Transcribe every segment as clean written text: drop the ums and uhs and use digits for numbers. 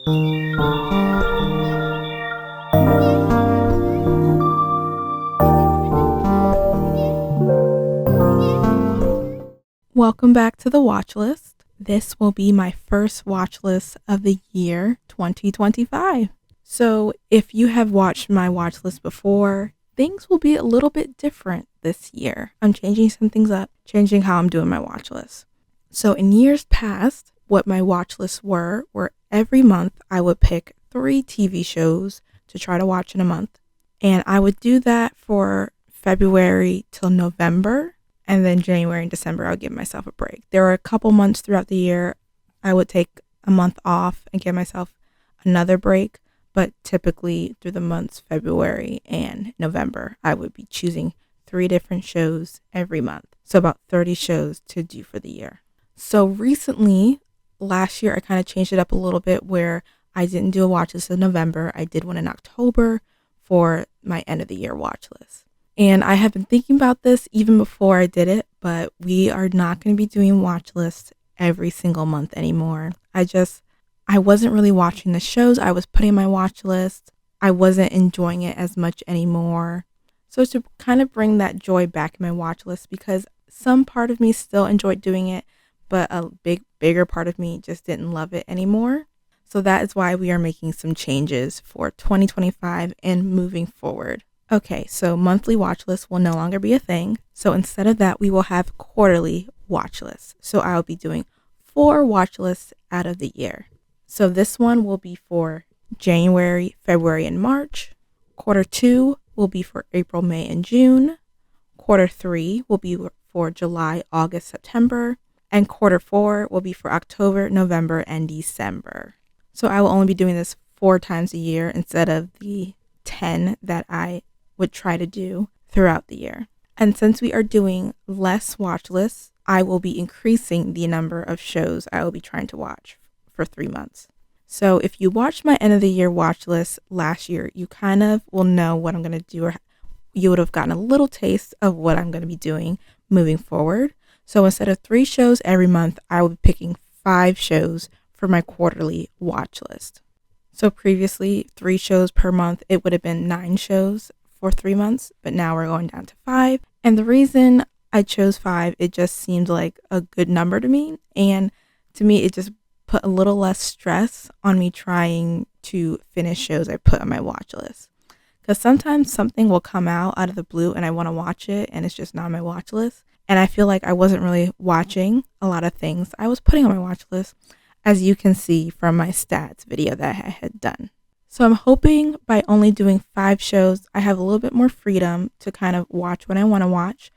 Welcome back to the watch list. This will be my first watch list of the year 2025. So if you have watched my watch list before, things will be a little bit different this year. I'm changing some things up, changing how I'm doing my watch list. So in years past, what my watch lists were every month I would pick 3 TV shows to try to watch in a month. And I would do that for February till November. And then January and December, I would give myself a break. There were a couple months throughout the year I would take a month off and give myself another break. But typically through the months February and November, I would be choosing 3 different shows every month. So about 30 shows to do for the year. So recently, last year, I kind of changed it up a little bit where I didn't do a watch list in November. I did one in October for my end of the year watch list. And I have been thinking about this even before I did it, but we are not going to be doing watch lists every single month anymore. I wasn't really watching the shows I was putting in my watch list. I wasn't enjoying it as much anymore. So to kind of bring that joy back in my watch list, because some part of me still enjoyed doing it, but a bigger part of me just didn't love it anymore. So that is why we are making some changes for 2025 and moving forward. Okay, so monthly watch lists will no longer be a thing. So instead of that, we will have quarterly watch lists. So I'll be doing 4 watch lists out of the year. So this one will be for January, February, and March. Quarter 2 will be for April, May, and June. Quarter 3 will be for July, August, September. And quarter 4 will be for October, November, and December. So I will only be doing this 4 times a year instead of the 10 that I would try to do throughout the year. And since we are doing less watch lists, I will be increasing the number of shows I will be trying to watch for 3 months. So if you watched my end of the year watch list last year, you kind of will know what I'm going to do, or you would have gotten a little taste of what I'm going to be doing moving forward. So instead of 3 shows every month, I will be picking 5 shows for my quarterly watch list. So previously, 3 shows per month, it would have been 9 shows for 3 months, but now we're going down to 5. And the reason I chose 5, it just seemed like a good number to me. And to me, it just put a little less stress on me trying to finish shows I put on my watch list. Because sometimes something will come out of the blue and I want to watch it and it's just not on my watch list. And I feel like I wasn't really watching a lot of things I was putting on my watch list, as you can see from my stats video that I had done. So I'm hoping by only doing 5 shows, I have a little bit more freedom to kind of watch what I want to watch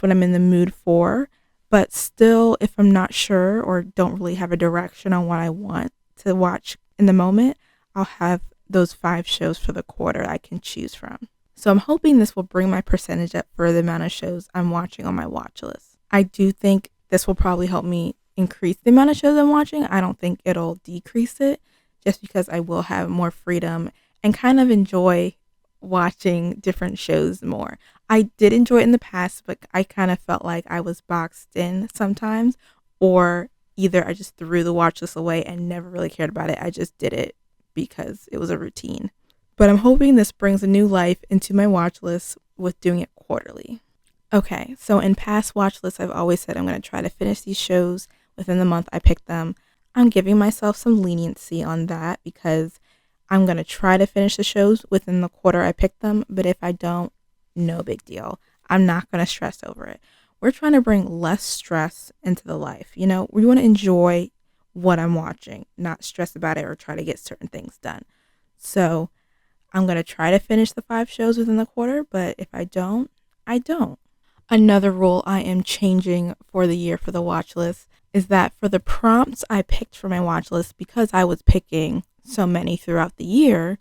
what I'm in the mood for. But still, if I'm not sure or don't really have a direction on what I want to watch in the moment, I'll have those 5 shows for the quarter I can choose from. So I'm hoping this will bring my percentage up for the amount of shows I'm watching on my watch list. I do think this will probably help me increase the amount of shows I'm watching. I don't think it'll decrease it, just because I will have more freedom and kind of enjoy watching different shows more. I did enjoy it in the past, but I kind of felt like I was boxed in sometimes, or either I just threw the watch list away and never really cared about it. I just did it because it was a routine. But I'm hoping this brings a new life into my watch list with doing it quarterly. Okay, so in past watch lists, I've always said I'm going to try to finish these shows within the month I picked them. I'm giving myself some leniency on that because I'm going to try to finish the shows within the quarter I picked them. But if I don't, no big deal. I'm not going to stress over it. We're trying to bring less stress into the life. You know, we want to enjoy what I'm watching, not stress about it or try to get certain things done. So I'm going to try to finish the 5 shows within the quarter. But if I don't, I don't. Another rule I am changing for the year for the watch list is that for the prompts I picked for my watch list, because I was picking so many throughout the year,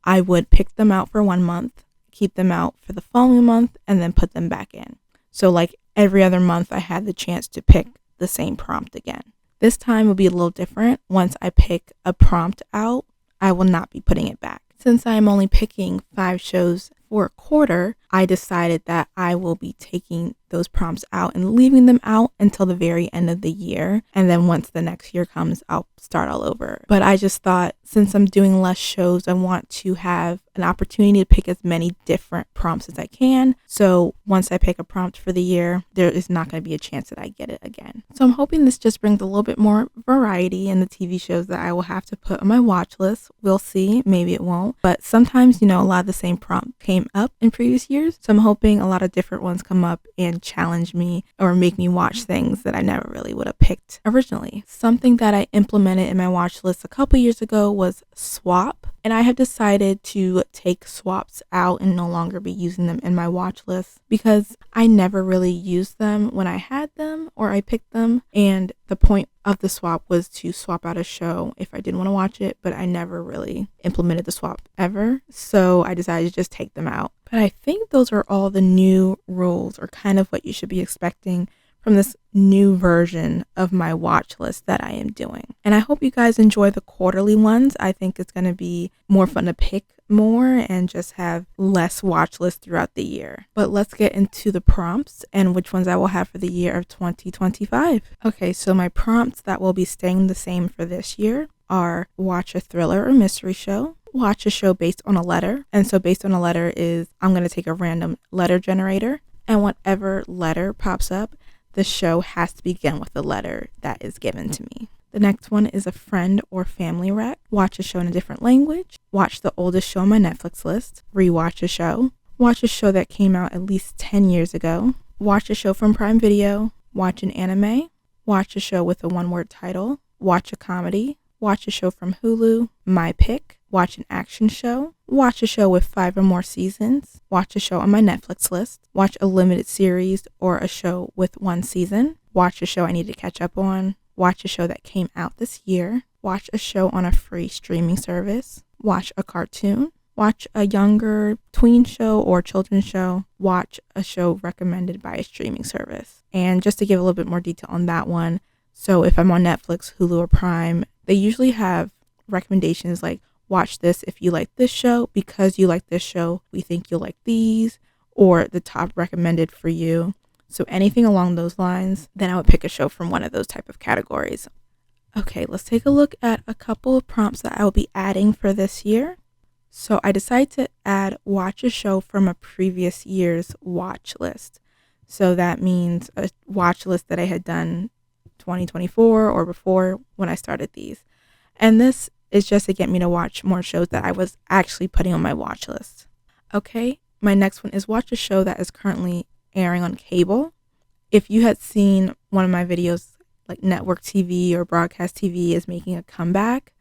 I would pick them out for 1 month, keep them out for the following month, and then put them back in. So like every other month, I had the chance to pick the same prompt again. This time will be a little different. Once I pick a prompt out, I will not be putting it back. Since I am only picking 5 shows for a quarter, I decided that I will be taking those prompts out and leaving them out until the very end of the year. And then once the next year comes, I'll start all over. But I just thought, since I'm doing less shows, I want to have an opportunity to pick as many different prompts as I can. So once I pick a prompt for the year, there is not going to be a chance that I get it again. So I'm hoping this just brings a little bit more variety in the TV shows that I will have to put on my watch list. We'll see. Maybe it won't. But sometimes, a lot of the same prompt came up in previous years. So I'm hoping a lot of different ones come up and challenge me or make me watch things that I never really would have picked originally. Something that I implemented in my watch list a couple years ago was swap. And I have decided to take swaps out and no longer be using them in my watch list because I never really used them when I had them or I picked them. And the point of the swap was to swap out a show if I didn't want to watch it, but I never really implemented the swap ever. So I decided to just take them out. But I think those are all the new rules or kind of what you should be expecting from this new version of my watch list that I am doing. And I hope you guys enjoy the quarterly ones. I think it's going to be more fun to pick more and just have less watch lists throughout the year. But let's get into the prompts and which ones I will have for the year of 2025. Okay, so my prompts that will be staying the same for this year are watch a thriller or mystery show, watch a show based on a letter. And so based on a letter is I'm going to take a random letter generator, and whatever letter pops up, the show has to begin with the letter that is given to me. The next one is a friend or family rec. Watch a show in a different language. Watch the oldest show on my Netflix list. Rewatch a show. Watch a show that came out at least 10 years ago. Watch a show from Prime Video. Watch an anime. Watch a show with a one-word title. Watch a comedy. Watch a show from Hulu. My pick. Watch an action show. Watch a show with 5 or more seasons. Watch a show on my Netflix list. Watch a limited series or a show with 1 season. Watch a show I need to catch up on. Watch a show that came out this year. Watch a show on a free streaming service. Watch a cartoon. Watch a younger tween show or children's show. Watch a show recommended by a streaming service. And just to give a little bit more detail on that one, so if I'm on Netflix, Hulu, or Prime, they usually have recommendations like, watch this if you like this show. Because you like this show, we think you'll like these, or the top recommended for you. So anything along those lines, then I would pick a show from one of those type of categories. Okay, let's take a look at a couple of prompts that I will be adding for this year. So I decided to add watch a show from a previous year's watch list. So that means a watch list that I had done 2024 or before when I started these. And this is just to get me to watch more shows that I was actually putting on my watch list. Okay, my next one is watch a show that is currently airing on cable. If you had seen one of my videos, like network TV or broadcast TV is making a comeback,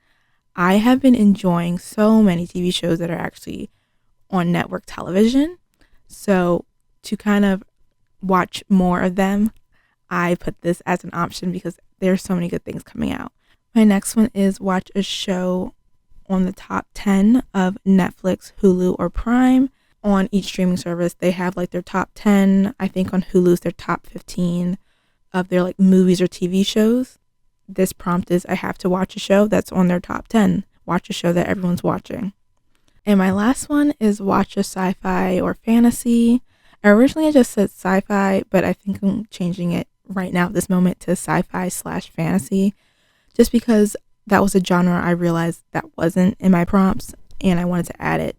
I have been enjoying so many TV shows that are actually on network television. So to kind of watch more of them, I put this as an option because there's so many good things coming out. My next one is watch a show on the top 10 of Netflix, Hulu, or Prime. On each streaming service, they have like their top 10. I think on Hulu's their top 15 of their like movies or TV shows. This prompt is I have to watch a show that's on their top 10. Watch a show that everyone's watching. And my last one is watch a sci-fi or fantasy. Originally I just said sci-fi, but I think I'm changing it right now at this moment to sci-fi/fantasy. Just because that was a genre I realized that wasn't in my prompts, and I wanted to add it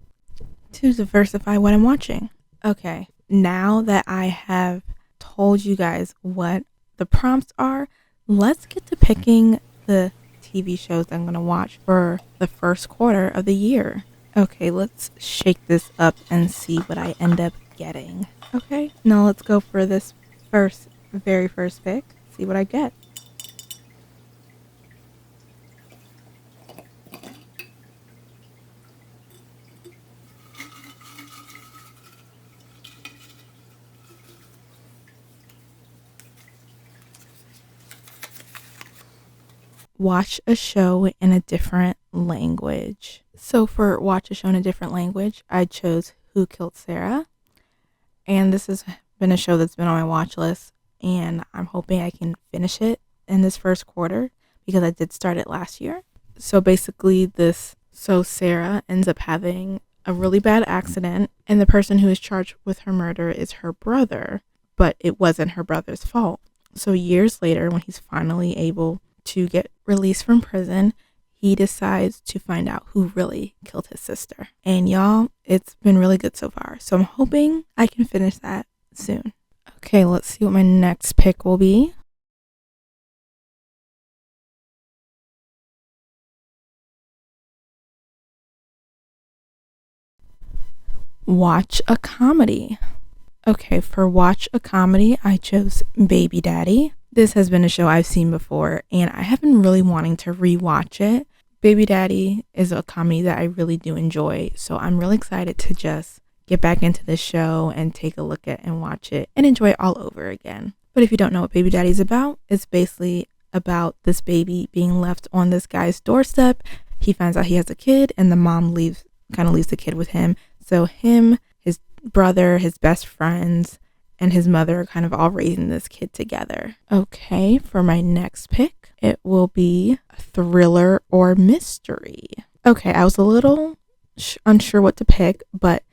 to diversify what I'm watching. Okay, now that I have told you guys what the prompts are, let's get to picking the TV shows that I'm going to watch for the first quarter of the year. Okay, let's shake this up and see what I end up getting. Okay, now let's go for this very first pick, see what I get. Watch a show in a different language. So for watch a show in a different language, I chose Who Killed Sarah. And this has been a show that's been on my watch list, and I'm hoping I can finish it in this first quarter because I did start it last year. So basically Sarah ends up having a really bad accident, and the person who is charged with her murder is her brother, but it wasn't her brother's fault. So years later, when he's finally able to get released from prison, he decides to find out who really killed his sister. And y'all, it's been really good so far. So I'm hoping I can finish that soon. Okay, let's see what my next pick will be. Watch a comedy. Okay, for watch a comedy, I chose Baby Daddy. This has been a show I've seen before, and I have been really wanting to rewatch it. Baby Daddy is a comedy that I really do enjoy, so I'm really excited to just get back into this show and take a look at and watch it and enjoy it all over again. But if you don't know what Baby Daddy's about, it's basically about this baby being left on this guy's doorstep. He finds out he has a kid, and the mom leaves the kid with him. So him, his brother, his best friends, and his mother are kind of all raising this kid together. Okay, for my next pick, it will be thriller or mystery. Okay, I was a little unsure what to pick, but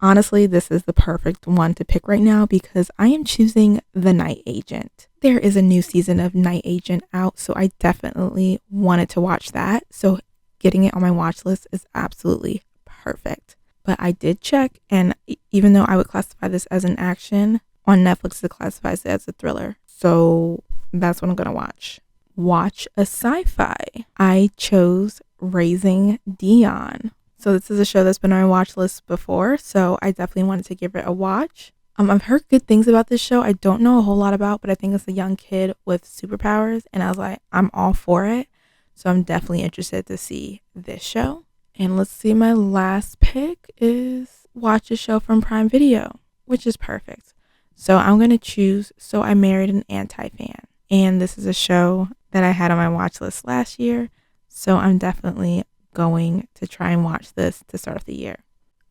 honestly, this is the perfect one to pick right now because I am choosing The Night Agent. There is a new season of Night Agent out, so I definitely wanted to watch that. So getting it on my watch list is absolutely perfect. But I did check, and even though I would classify this as an action, on Netflix it classifies it as a thriller. So that's what I'm going to watch. Watch a sci-fi. I chose Raising Dion. So this is a show that's been on my watch list before, so I definitely wanted to give it a watch. I've heard good things about this show. I don't know a whole lot about, but I think it's a young kid with superpowers, and I was like, I'm all for it. So I'm definitely interested to see this show. And let's see, my last pick is watch a show from Prime Video, which is perfect. So I'm going to choose So I Married an Anti-Fan. And this is a show that I had on my watch list last year. So I'm definitely going to try and watch this to start off the year.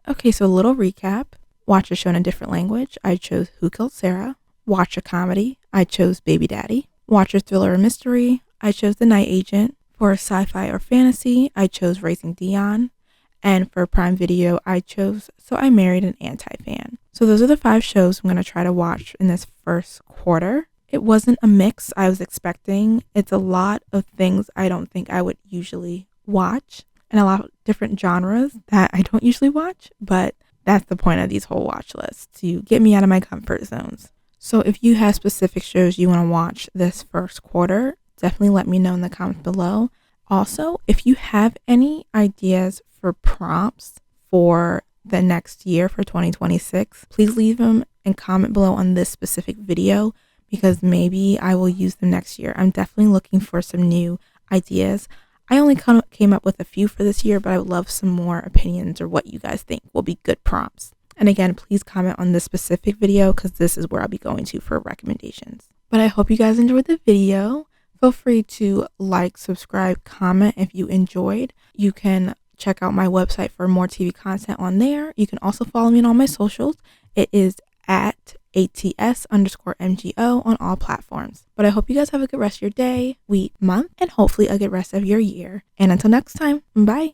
Okay, so a little recap. Watch a show in a different language. I chose Who Killed Sarah. Watch a comedy. I chose Baby Daddy. Watch a thriller or mystery. I chose The Night Agent. For sci-fi or fantasy, I chose Raising Dion. And for Prime Video, I chose So I Married an Anti-Fan. So those are the 5 shows I'm going to try to watch in this first quarter. It wasn't a mix I was expecting. It's a lot of things I don't think I would usually watch, and a lot of different genres that I don't usually watch, but that's the point of these whole watch lists, to get me out of my comfort zones. So if you have specific shows you want to watch this first quarter, definitely let me know in the comments below. Also, if you have any ideas for prompts for the next year for 2026, please leave them and comment below on this specific video because maybe I will use them next year. I'm definitely looking for some new ideas. I only came up with a few for this year, but I would love some more opinions or what you guys think will be good prompts. And again, please comment on this specific video because this is where I'll be going to for recommendations. But I hope you guys enjoyed the video. Feel free to like, subscribe, comment if you enjoyed. You can check out my website for more TV content on there. You can also follow me on all my socials. It is at ATS_MGO on all platforms. But I hope you guys have a good rest of your day, week, month, and hopefully a good rest of your year. And until next time, bye.